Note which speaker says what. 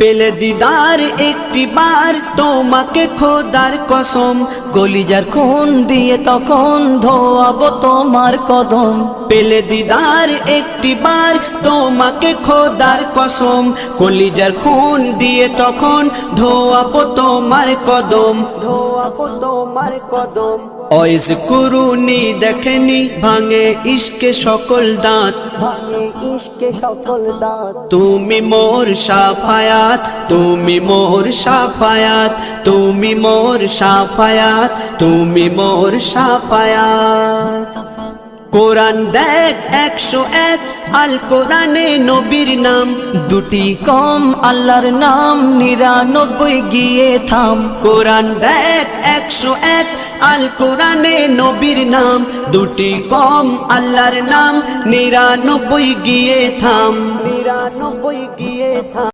Speaker 1: পেলে দিদার একটি বার তোমাকে খোদার কসম, কলিজার খুন দিয়ে তখন ধোয়াবো তোমার কদম। পেলে দিদার একটি বার তোমাকে খোদার কসম, কলিজার খুন দিয়ে তখন ধোয়াবো তোমার কদম, ধোয়াবো তোমার কদম। ওয়াইজ কুরুনি দেখেনি ভাঙে ইশকে সকল দাঁত, ভাঙে ইশকে সকল দাঁত। তুমি মোর শাফায়াত, তুমি মোর শাফায়াত, তুমি মোর শাফায়াত, তুমি মোর শাফায়াত। কোরআন দেখ 101 আল কোরআনে নবীর নাম, দুটি কম আল্লাহর নাম 99 গিয়ে থাম। কোরআন দেখ 101 আল কোরআনে নবীর নাম, দুটি কম আল্লাহর নাম 99 গিয়ে থাম, 99 গিয়ে থাম।